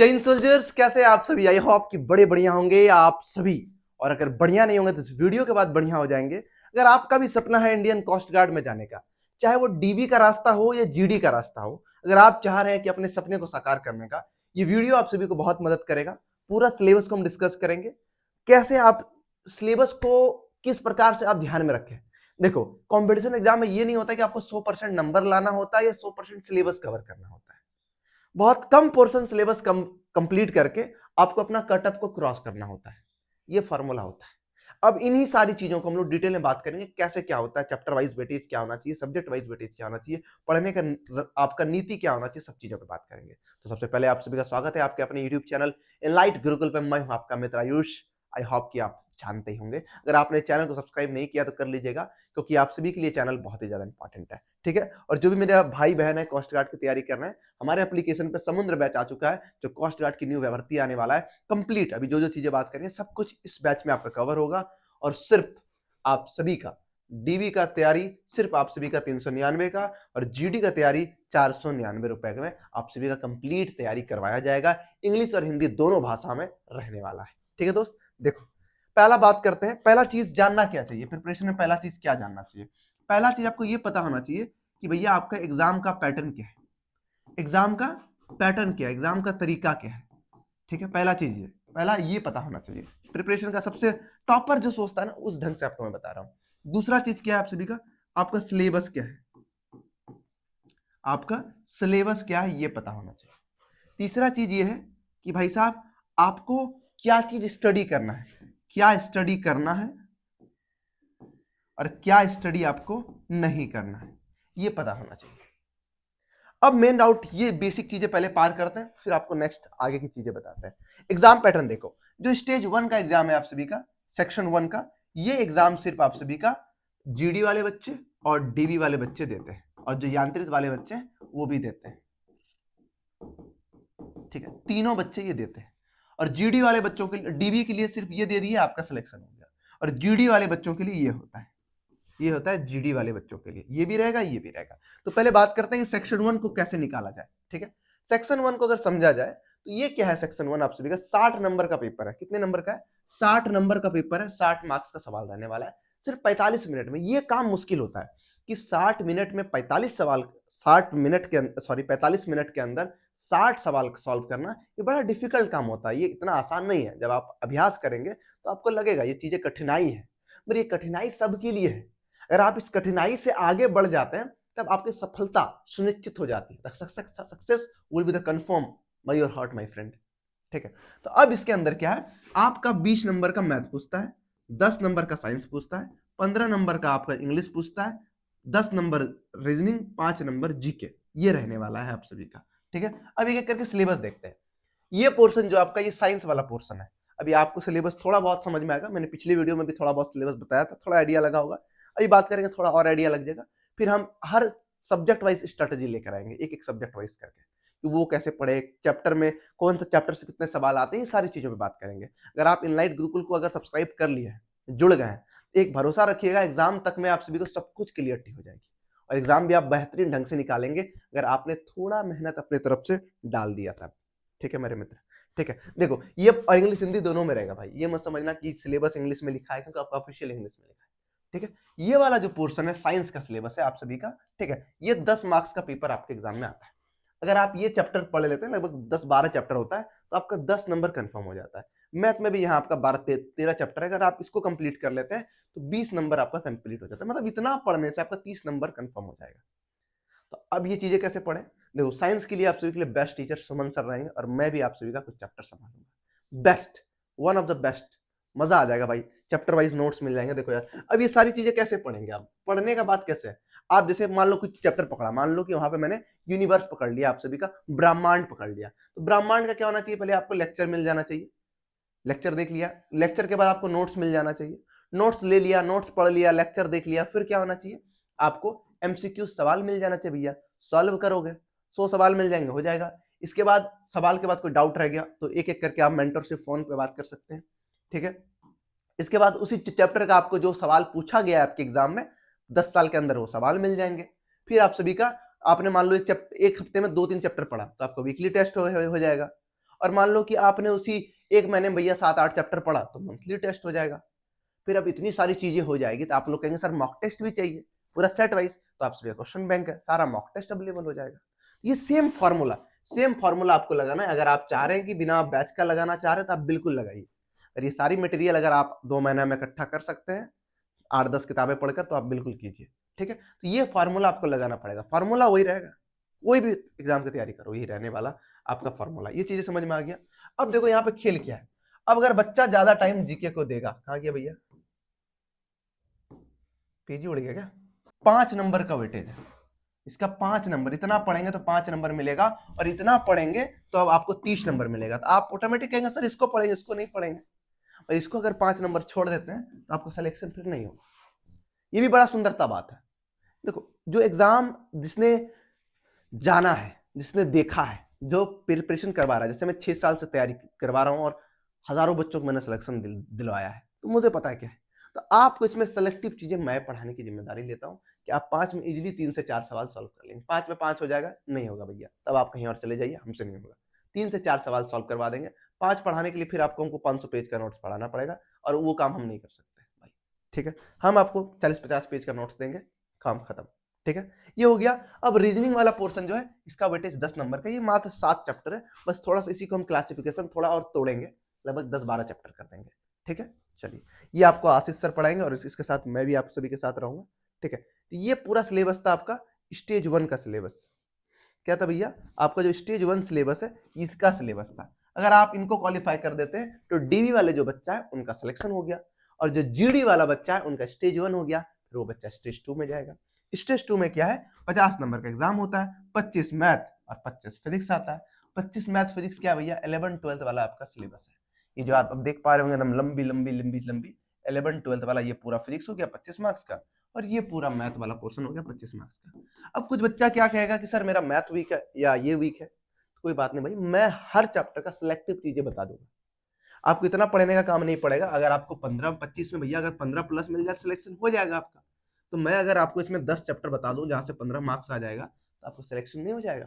जय हिंद सोल्जर्स, कैसे आप सभी। आई होप कि बड़े बढ़िया होंगे आप सभी। और अगर बढ़िया नहीं होंगे तो इस वीडियो के बाद बढ़िया हो जाएंगे। अगर आपका भी सपना है इंडियन कोस्ट गार्ड में जाने का, चाहे वो डीबी का रास्ता हो या जीडी का रास्ता हो, अगर आप चाह रहे हैं कि अपने सपने को साकार करने का, ये वीडियो आप सभी को बहुत मदद करेगा। पूरा सिलेबस को हम डिस्कस करेंगे, कैसे आप सिलेबस को किस प्रकार से आप ध्यान में रखें। देखो, कॉम्पिटिशन एग्जाम में ये नहीं होता कि आपको 100% नंबर लाना होता है या 100% सिलेबस कवर करना होता है। बहुत कम पोर्शन सिलेबस कंप्लीट करके आपको अपना कटअप को क्रॉस करना होता है। ये फॉर्मूला होता है। अब इन्हीं सारी चीजों को हम लोग डिटेल में बात करेंगे, कैसे क्या होता है, चैप्टर वाइज वेटेज क्या होना चाहिए, सब्जेक्ट वाइज वेटेज क्या होना चाहिए, पढ़ने का आपका नीति क्या होना चाहिए, सब चीजों पर बात करेंगे। तो सबसे पहले आप सभी का स्वागत है आपके अपने यूट्यूब चैनल एनलाइट गुरुकुल पे। मैं हूं आपका मित्र आयुष। आई होप कि आप जानते ही होंगे। अगर आपने चैनल को सब्सक्राइब नहीं किया तो कर लीजिएगा, क्योंकि आप सभी के लिए चैनल बहुत ही ज्यादा इंपॉर्टेंट है। ठीक है। और जो भी मेरे भाई बहन है कोस्ट गार्ड की तैयारी कर रहे हैं, हमारे एप्लीकेशन पे समुद्र बैच आ चुका है, जो कोस्ट गार्ड की न्यू भर्ती आने वाला है कंप्लीट। अभी जो जो चीजें बात करेंगे सब कुछ इस बैच में आपका कवर होगा। और सिर्फ आप सभी का डीबी का तैयारी सिर्फ आप सभी का 399 का, और जीडी का तैयारी 499 रुपए में आप सभी का कंप्लीट तैयारी करवाया जाएगा। इंग्लिश और हिंदी दोनों भाषा में रहने वाला है। ठीक है दोस्त, देखो पहला बात करते हैं। पहला चीज जानना क्या चाहिए प्रिपरेशन में, पहला चीज क्या जानना चाहिए? पहला चीज आपको ये पता होना चाहिए कि भैया आपका एग्जाम का पैटर्न क्या है, एग्जाम का पैटर्न क्या है, एग्जाम का तरीका क्या है। ठीक है, पहला चीज ये, पहला ये पता होना चाहिए। प्रिपरेशन का सबसे टॉपर जो सोचता है ना, उस ढंग से आपको मैं बता रहा हूं। दूसरा चीज क्या है आप सभी का, आपका सिलेबस क्या है, आपका सिलेबस क्या है ये पता होना चाहिए। तीसरा चीज ये है कि भाई साहब आपको क्या चीज स्टडी करना है, क्या स्टडी करना है और क्या स्टडी आपको नहीं करना है, ये पता होना चाहिए। अब मेन डाउट, ये बेसिक चीजें पहले पार करते हैं, फिर आपको नेक्स्ट आगे की चीजें बताते हैं। एग्जाम पैटर्न देखो, जो स्टेज 1 का एग्जाम है आप सभी का, सेक्शन 1 का, ये एग्जाम सिर्फ आप सभी का जीडी वाले बच्चे और डीबी वाले बच्चे देते हैं, और जो यांत्रिक वाले बच्चे हैं वो भी देते हैं। ठीक है, तीनों बच्चे ये देते हैं। और जीडी वाले बच्चों के लिए, डीबी के लिए सिर्फ ये दे दिए, आपका सिलेक्शन हो गया। और जीडी वाले बच्चों के लिए ये होता है, ये होता है जीडी वाले बच्चों के लिए, ये भी रहेगा ये भी रहेगा। तो पहले बात करते हैं कि सेक्शन 1 को कैसे निकाला जाए। ठीक है, सेक्शन 1 को अगर समझा जाए तो ये क्या है, सेक्शन 1 आप सभी का 60 नंबर का पेपर है। कितने नंबर का है? 60 नंबर का पेपर है, 60 मार्क्स का सवाल रहने वाला है, सिर्फ 45 मिनट में। ये काम मुश्किल होता है कि 60 मिनट में 45 सवाल, 60 मिनट के 45 मिनट के अंदर 60 सवाल सॉल्व करना, ये बड़ा डिफिकल्ट काम होता है। ये इतना आसान नहीं है। जब आप अभ्यास करेंगे तो आपको लगेगा ये चीजें कठिनाई है, पर ये कठिनाई सबके लिए है। अगर आप इस कठिनाई से आगे बढ़ जाते हैं तब आपकी सफलता सुनिश्चित हो जाती है। Success will be the confirm by your heart my friend. ठीक है, तो अब इसके अंदर क्या है, आपका 20 नंबर का मैथ पूछता है, 10 नंबर का साइंस पूछता है, 15 नंबर का आपका इंग्लिश पूछता है, 10 नंबर रीजनिंग, 5 नंबर जीके, ये रहने वाला है आप सभी का। ठीक है, अब एक एक करके सिलेबस देखते हैं। ये पोर्शन जो आपका, ये साइंस वाला पोर्शन है। अभी आपको सिलेबस थोड़ा बहुत समझ में आएगा, मैंने पिछली वीडियो में भी थोड़ा बहुत सिलेबस बताया था, थोड़ा आइडिया लगा होगा। अभी बात करेंगे, थोड़ा और आइडिया लग जाएगा। फिर हम हर सब्जेक्ट वाइज स्ट्रेटेजी लेकर आएंगे, एक एक सब्जेक्ट वाइज करके, कि वो कैसे पढ़े, चैप्टर में कौन सा चैप्टर से कितने सवाल आते हैं, ये सारी चीजों पे बात करेंगे। अगर आप इनलाइट गुरुकुल को अगर सब्सक्राइब कर लिए हैं, जुड़ गए हैं, एक भरोसा रखिएगा, एग्जाम तक में आप सभी को सब कुछ क्लियरिटी हो जाएगी, और एग्जाम भी आप बेहतरीन ढंग से निकालेंगे अगर आपने थोड़ा मेहनत अपने तरफ से डाल दिया था। ठीक है मेरे मित्र। ठीक है, देखो ये और इंग्लिश हिंदी दोनों में रहेगा भाई, ये मत समझना कि सिलेबस इंग्लिश में लिखा है, क्योंकि आपका ऑफिशियल इंग्लिश में लिखा है। ठीक है, ये वाला जो पोर्शन है साइंस का सिलेबस है आप सभी का। ठीक है, ये 10 मार्क्स का पेपर आपके एग्जाम में आता है। अगर आप ये चैप्टर पढ़ लेते हैं, लगभग 10-12 चैप्टर होता है, तो आपका 10 नंबर कंफर्म हो जाता है। मैथ में भी यहाँ आपका 12-13 चैप्टर है, अगर आप इसको कंप्लीट कर लेते हैं तो 20 नंबर आपका कंप्लीट हो जाता है। मतलब इतना पढ़ने से आपका 30 नंबर कंफर्म हो जाएगा। तो अब ये चीजें कैसे पढ़े, देखो साइंस के लिए आप सभी के लिए बेस्ट टीचर सुमन सर रहेंगे, और मैं भी आप सभी का कुछ चैप्टर संभालूंगा। Best, one of the best, मजा आ जाएगा भाई, चैप्टर वाइज नोट्स मिल जाएंगे। देखो यार, अब ये सारी चीजें कैसे पढ़ेंगे आप, पढ़ने का बात कैसे है। आप जैसे मान लो कुछ चैप्टर पकड़ा, मान लो कि वहां पे मैंने यूनिवर्स पकड़ लिया, आप सभी का ब्रह्मांड पकड़ लिया, तो ब्रह्मांड का क्या होना चाहिए, पहले आपको लेक्चर मिल जाना चाहिए, लेक्चर देख लिया, लेक्चर के बाद आपको नोट्स मिल जाना चाहिए, नोट्स ले लिया, नोट्स पढ़ लिया, लेक्चर देख लिया, फिर क्या होना चाहिए, आपको एमसीक्यू सवाल मिल जाना चाहिए भैया, सॉल्व करोगे 100 सवाल मिल जाएंगे, हो जाएगा। इसके बाद सवाल के बाद कोई डाउट रह गया तो एक एक करके आप मेंटर से फोन पे बात कर सकते हैं। ठीक है, इसके बाद उसी चैप्टर का आपको जो सवाल पूछा गया है आपके एग्जाम में 10 साल के अंदर वो सवाल मिल जाएंगे। फिर आप सभी का, आपने मान लो एक हफ्ते में 2-3 चैप्टर पढ़ा तो आपको वीकली टेस्ट हो जाएगा। और मान लो कि आपने उसी एक महीने में भैया 7-8 चैप्टर पढ़ा तो मंथली टेस्ट हो जाएगा। फिर अब इतनी सारी चीजें हो जाएगी तो आप लोग कहेंगे सर मॉक टेस्ट भी चाहिए पूरा सेट वाइज, तो आपसे क्वेश्चन बैंक है, सारा मॉक टेस्ट अवेलेबल हो जाएगा। ये सेम फार्मूला आपको लगाना है। अगर आप चाह रहे हैं कि बिना बैच का लगाना चाह रहे हैं तो आप बिल्कुल लगाइए। और ये सारी मटेरियल अगर आप 2 महीना में इकट्ठा कर सकते हैं 8-10 किताबें पढ़कर तो आप बिल्कुल कीजिए, ठीक है। तो ये फार्मूला आपको लगाना पड़ेगा, फार्मूला वही रहेगा, कोई भी एग्जाम की तैयारी करो यही रहने वाला आपका फार्मूला। ये चीजें समझ में आ गया। अब देखो यहाँ पे खेल क्या है। अब अगर बच्चा ज्यादा टाइम जीके को देगा, कहाँ गया भैया, पेज ही उड़ गया क्या, 5 नंबर का वेटेज है इसका, 5 नंबर, इतना पढ़ेंगे तो 5 नंबर मिलेगा, और इतना पढ़ेंगे तो अब आपको 30 नंबर मिलेगा। तो आप ऑटोमेटिक कहेंगे सर इसको पढ़ेंगे इसको नहीं पढ़ेंगे, और इसको अगर 5 नंबर छोड़ देते हैं तो आपको सिलेक्शन फिर नहीं होगा। ये भी बड़ा सुंदरता बात है। देखो जो एग्जाम जिसने जाना है, जिसने देखा है, जो प्रिपरेशन करवा रहा है, जैसे मैं 6 साल से तैयारी करवा रहा हूँ और हजारों बच्चों को मैंने सिलेक्शन दिलवाया है, तो मुझे पता है क्या है। तो आपको इसमें सेलेक्टिव चीजें मैं पढ़ाने की जिम्मेदारी लेता हूँ कि आप 5 में इजीली 3 से 4 सवाल सॉल्व कर लेंगे। 5 में 5 हो जाएगा, नहीं होगा भैया, तब आप कहीं और चले जाइए, हमसे नहीं होगा। 3 से 4 सवाल सॉल्व करवा देंगे। 5 पढ़ाने के लिए फिर आपको हमको 500 पेज का नोट्स पढ़ाना पड़ेगा, और वो काम हम नहीं कर सकते भाई, ठीक है। हम आपको 40-50 पेज का नोट्स देंगे, काम खत्म, ठीक है। ये हो गया। अब रीजनिंग वाला पोर्शन जो है इसका वेटेज 10 नंबर का, ये मात्र 7 चैप्टर है, बस थोड़ा सा इसी को हम क्लासिफिकेशन थोड़ा और तोड़ेंगे, लगभग 10-12 चैप्टर कर देंगे, ठीक है। चलिए ये आपको आशीष सर पढ़ाएंगे और इसके साथ मैं भी आप सभी के साथ रहूंगा, ठीक है। तो ये पूरा सिलेबस था आपका स्टेज 1 का सिलेबस। क्या था भैया, आपका जो स्टेज 1 सिलेबस है इसका सिलेबस था। अगर आप इनको क्वालिफाई कर देते हैं तो डीवी वाले जो बच्चा है उनका सिलेक्शन हो गया, और जो जीडी वाला बच्चा है उनका स्टेज 1 हो गया, फिर वो बच्चा स्टेज 2 में जाएगा। स्टेज 2 में क्या है, 50 नंबर का एग्जाम होता है, 25 मैथ और 25 फिजिक्स आता है। 25 मैथ फिजिक्स क्या भैया, 11-12 वाला आपका सिलेबस है। ये जो आप अब देख पा रहे होंगे एकदम लंबी लंबी लंबी लंबी 11-12 वाला, ये पूरा फिजिक्स हो गया 25 मार्क्स का, और ये पूरा मैथ वाला पोर्शन हो गया 25 मार्क्स का। अब कुछ बच्चा क्या कहेगा कि सर मेरा मैथ वीक है या ये वीक है, तो कोई बात नहीं भाई, मैं हर चैप्टर का सिलेक्टिव चीजें बता दूंगा। आपको इतना पढ़ने का काम नहीं पड़ेगा। अगर आपको 15-25 में भैया अगर 15 प्लस मिल जाए सिलेक्शन हो जाएगा आपका, तो मैं अगर आपको इसमें 10 चैप्टर बता दूं जहां से 15 मार्क्स आ जाएगा तो आपको सिलेक्शन नहीं हो जाएगा।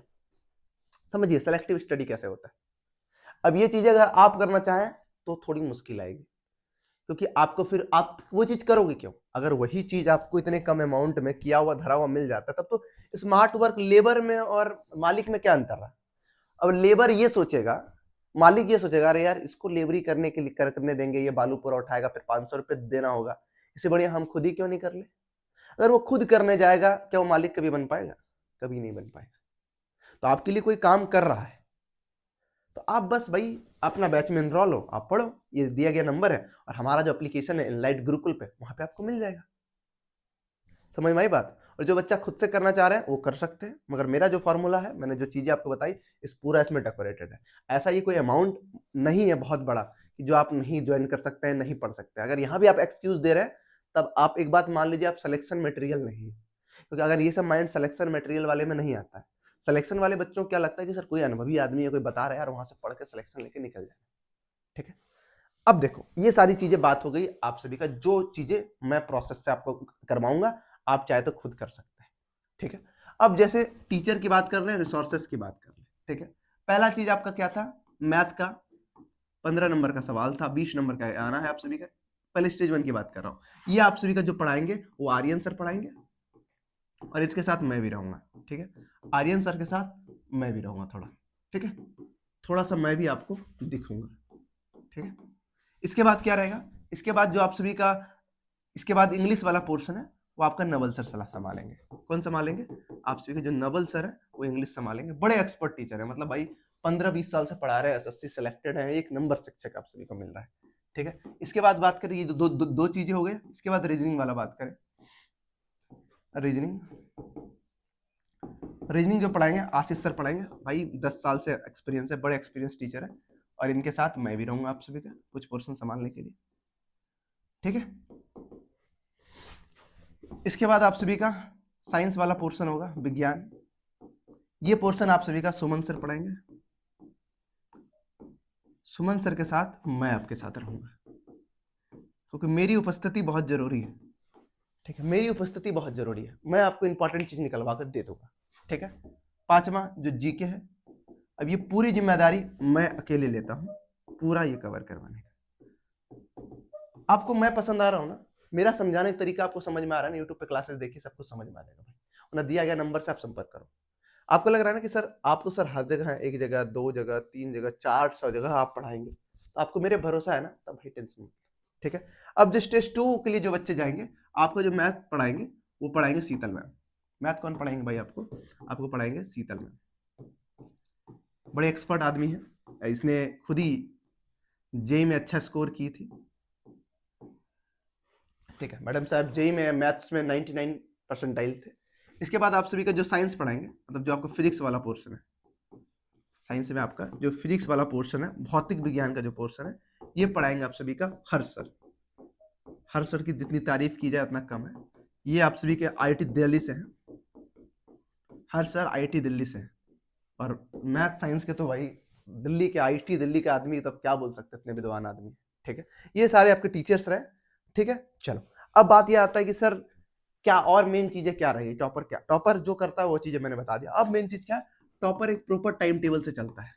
समझिए सेलेक्टिव स्टडी कैसे होता है। अब ये चीजें अगर आप करना चाहें तो थोड़ी मुश्किल आएगी, क्योंकि आपको फिर आप वो चीज करोगे क्यों, अगर वही चीज आपको इतने कम अमाउंट में किया हुआ धरा हुआ मिल जाता है, तब तो स्मार्ट वर्क लेबर में और मालिक में क्या अंतर रहा। अब लेबर ये सोचेगा, मालिक ये सोचेगा अरे यार इसको लेबरी करने के लिए करने देंगे, ये बालू पूरा उठाएगा, फिर 500 रुपये देना होगा, इससे बढ़िया हम खुद ही क्यों नहीं कर ले। अगर वो खुद करने जाएगा क्या वो मालिक कभी बन पाएगा, कभी नहीं बन पाएगा। तो आपके लिए कोई काम कर रहा है तो आप बस भाई अपना बैच में एनरोल हो, आप पढ़ो, ये दिया गया नंबर है, और हमारा जो एप्लीकेशन है इनलाइट गुरुकुल पे, वहां पे आपको मिल जाएगा। समझ में आई बात। और जो बच्चा खुद से करना चाह रहे हैं वो कर सकते हैं, मगर मेरा जो फॉर्मूला है, मैंने जो चीजें आपको बताई, इस पूरा इसमें डेकोरेटेड है। ऐसा ये कोई अमाउंट नहीं है बहुत बड़ा कि जो आप नहीं ज्वाइन कर सकते हैं, नहीं पढ़ सकते हैं। अगर यहाँ भी आप एक्सक्यूज दे रहे हैं तब आप एक बात मान लीजिए, आप सिलेक्शन मटेरियल नहीं है, क्योंकि अगर ये सब माइंड सिलेक्शन मटेरियल वाले में नहीं आता है। सिलेक्शन वाले बच्चों को क्या लगता है कि सर कोई अनुभवी आदमी है, कोई बता रहा है यार, वहां से पढ़ के सिलेक्शन लेके निकल जाए, ठीक है। अब देखो ये सारी चीजें बात हो गई आप सभी का, जो चीजें मैं प्रोसेस से आपको करवाऊंगा आप चाहे तो खुद कर सकते हैं, ठीक है। अब जैसे टीचर की बात कर रहे हैं, रिसोर्सेस की बात कर रहे हैं, ठीक है। पहला चीज आपका क्या था, मैथ का 15 नंबर का सवाल था, 20 नंबर का आना है आप सभी का। पहले स्टेज 1 की बात कर रहा हूँ। ये आप सभी का जो पढ़ाएंगे वो आर्यन सर पढ़ाएंगे, और इसके साथ मैं भी रहूंगा, ठीक है। आर्यन सर के साथ मैं भी रहूंगा थोड़ा, ठीक है, थोड़ा सा मैं भी आपको दिखूंगा, ठीक है। इसके बाद क्या रहेगा, इसके बाद जो आप सभी का, इसके बाद इंग्लिश वाला पोर्शन है वो आपका नवल सर सलाह संभालेंगे। कौन संभालेंगे, आप सभी के जो नवल सर है वो इंग्लिश संभालेंगे। बड़े एक्सपर्ट टीचर है, मतलब भाई 15-20 साल से पढ़ा रहे हैं, एसएससी सिलेक्टेड है, एक नंबर शिक्षक आप सभी को मिल रहा है, ठीक है। इसके बाद बात करें, ये दो चीजें हो गई। इसके बाद रीजनिंग वाला बात करें। रीजनिंग जो पढ़ाएंगे आशीष सर पढ़ाएंगे, भाई 10 साल से एक्सपीरियंस है, बड़े एक्सपीरियंस टीचर है, और इनके साथ मैं भी रहूंगा आप सभी का कुछ पोर्शन संभालने के लिए, ठीक है। इसके बाद आप सभी का साइंस वाला पोर्शन होगा, विज्ञान। ये पोर्शन आप सभी का सुमन सर पढ़ाएंगे। सुमन सर के साथ मैं आपके साथ रहूंगा, क्योंकि मेरी उपस्थिति बहुत जरूरी है, ठीक है। मेरी उपस्थिति बहुत जरूरी है, मैं आपको इंपॉर्टेंट चीज निकलवा कर दे दूंगा, ठीक है। 5वां जो जीके है अब ये पूरी जिम्मेदारी मैं अकेले लेता हूँ, पूरा ये कवर करवाने का। आपको मैं पसंद आ रहा हूँ ना, मेरा समझाने का तरीका आपको समझ में आ रहा है ना, यूट्यूब पे क्लासेस देखिए, सब कुछ समझ में आ जाएगा भाई। ना दिया गया नंबर से आप संपर्क करो। आपको लग रहा है ना कि सर आप तो सर हर जगह हैं, एक जगह, 2 जगह, 3 जगह, 400 जगह आप पढ़ाएंगे, तो आपको मेरे भरोसा है ना, तब भाई टेंशन मत। ठीक है, अब जो स्टेज 2 के लिए जो बच्चे जाएंगे, आपको जो मैथ पढ़ाएंगे वो पढ़ाएंगे शीतल मैम। मैथ कौन पढ़ाएंगे भाई आपको? आपको पढ़ाएंगे शीतल मैम। बड़े एक्सपर्ट आदमी है, इसने खुद ही जेई में अच्छा स्कोर की थी। ठीक है मैडम साहब, जेई में मैथ्स में 99 परसेंटाइल थे। इसके बाद आप सभी का जो साइंस पढ़ाएंगे, मतलब जो आपको फिजिक्स वाला पोर्शन है, साइंस में आपका जो फिजिक्स वाला पोर्शन है, भौतिक विज्ञान का जो पोर्शन है, ये पढ़ाएंगे आप सभी का हर्ष सर। हर्ष सर की जितनी तारीफ की जाए उतना कम है। ये आप सभी के आईआईटी दिल्ली से हैं, हर्ष सर आईआईटी दिल्ली से हैं। और मैथ साइंस के तो भाई दिल्ली के, आईआईटी दिल्ली के आदमी तो क्या बोल सकते हैं, इतने विद्वान आदमी। ठीक है, ये सारे आपके टीचर्स रहे। ठीक है, चलो अब बात ये आता है कि सर क्या और मेन चीजें क्या रही, टॉपर क्या, टॉपर जो करता है वो चीजें मैंने बता दिया। अब मेन चीज क्या है, टॉपर एक प्रॉपर टाइम टेबल से चलता है।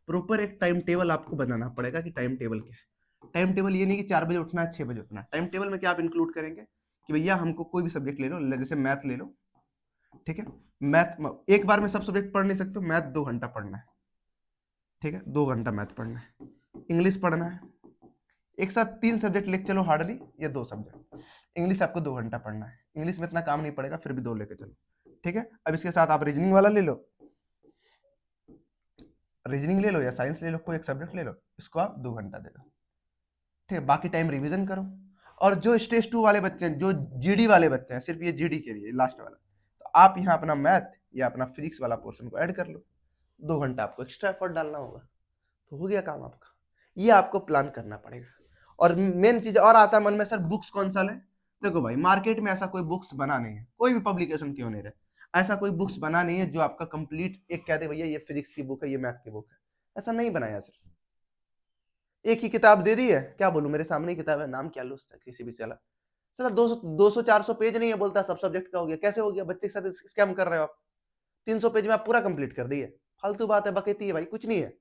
प्रॉपर एक टाइम टेबल आपको बनाना पड़ेगा कि टाइम टेबल क्या है। टाइम टेबल ये नहीं कि 4 बजे उठना है, 6 बजे उठना है। टाइम टेबल में क्या आप इंक्लूड करेंगे कि भैया हमको कोई भी सब्जेक्ट ले लो, जैसे मैथ ले लो। ठीक है, मैथ एक बार में सब सब्जेक्ट पढ़ नहीं सकते, मैथ 2 घंटा पढ़ना है। ठीक है, 2 घंटा मैथ पढ़ना है। इंग्लिश पढ़ना है, एक साथ 3 सब्जेक्ट लेके चलो हार्डली, ये 2 सब्जेक्ट। इंग्लिश आपको 2 घंटा पढ़ना है, इंग्लिश में इतना काम नहीं पड़ेगा, फिर भी 2 लेके चलो। ठीक है, अब इसके साथ आप रीजनिंग वाला ले लो, रीजनिंग ले लो या साइंस ले लो, कोई एक सब्जेक्ट ले लो, इसको आप 2 घंटा दे दो। ठीक है, बाकी टाइम रिवीजन करो। और जो स्टेज 2 वाले बच्चे हैं, जो जीडी वाले बच्चे हैं, सिर्फ ये जीडी के लिए लास्ट वाला, तो आप यहाँ अपना मैथ या अपना फिजिक्स वाला पोर्शन को ऐड कर लो। 2 घंटा आपको एक्स्ट्रा एफर्ट डालना होगा, तो हो गया काम आपका। ये आपको प्लान करना पड़ेगा। और मेन चीज और आता है मन में, सर बुक्स कौन सा लें? देखो भाई, मार्केट में ऐसा कोई बुक्स बना नहीं है, कोई भी पब्लिकेशन क्यों नहीं रहे, ऐसा कोई बुक्स बना नहीं है जो आपका कंप्लीट एक कह दे भैया ये फिजिक्स की बुक है, ये मैथ की बुक है। ऐसा नहीं बनाया सर। एक ही किताब दे दी है, क्या बोलूं, मेरे सामने ही किताब है, नाम क्या लो उसका, किसी भी चला सर, 200-400 पेज नहीं है, बोलता सब सब्जेक्ट का हो गया। कैसे हो गया? बच्चे के साथ स्कैम कर रहे हो आप। 300 पेज में आप पूरा कंप्लीट कर दिए, फालतू बात है, बकैती है भाई, कुछ नहीं है।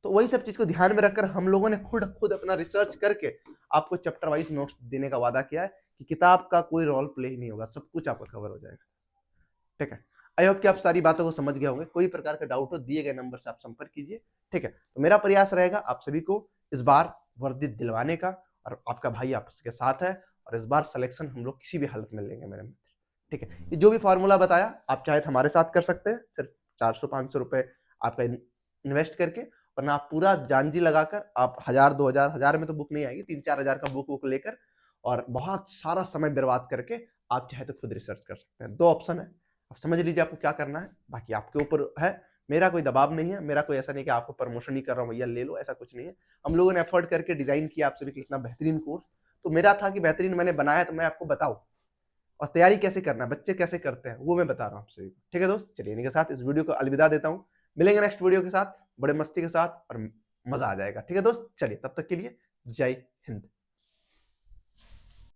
तो वही सब चीज को ध्यान में रखकर हम लोगों ने खुद अपना रिसर्च करके आपको चैप्टर वाइज नोट्स देने का वादा किया है कि किताब का कोई रोल प्ले ही नहीं होगा, सब कुछ आपका कवर हो जाएगा। ठीक है, आई होप कि आप सारी बातों को समझ गए होंगे। कोई प्रकार का डाउट हो, दिए गए नंबर से आप संपर्क कीजिए। ठीक है, तो मेरा प्रयास रहेगा आप सभी को इस बार वर्दी दिलवाने का, और आपका भाई आपके साथ है, और इस बार सिलेक्शन हम लोग किसी भी हालत में लेंगे मेरे मित्र। ठीक है, ये जो भी फॉर्मूला बताया आप चाहे तो हमारे साथ कर सकते हैं, सिर्फ 400-500 रुपए आपका इन्वेस्ट करके, वरना आप पूरा जान जी लगाकर आप 1000-2000, 1000 में तो बुक नहीं आएगी, 3-4 हजार का बुक लेकर और बहुत सारा समय बर्बाद करके आप चाहे तो खुद रिसर्च कर सकते हैं। 2 ऑप्शन है, आप समझ लीजिए आपको क्या करना है, बाकी आपके ऊपर है। मेरा कोई दबाव नहीं है, मेरा कोई ऐसा नहीं कि आपको प्रमोशन ही कर रहा हूँ भैया ले लो, ऐसा कुछ नहीं है। हम लोगों ने एफर्ट करके डिजाइन किया आप सभी के लिए इतना बेहतरीन कोर्स, तो मेरा था कि बेहतरीन मैंने बनाया तो मैं आपको बताऊं, और तैयारी कैसे करना है, बच्चे कैसे करते हैं, वो मैं बता रहा हूँ आप सभी को। ठीक है दोस्त, चलिए इन्हीं के साथ इस वीडियो को अलविदा देता हूँ। मिलेंगे नेक्स्ट वीडियो के साथ, बड़े मस्ती के साथ, और मजा आ जाएगा। ठीक है दोस्त, चलिए तब तक के लिए जय हिंद।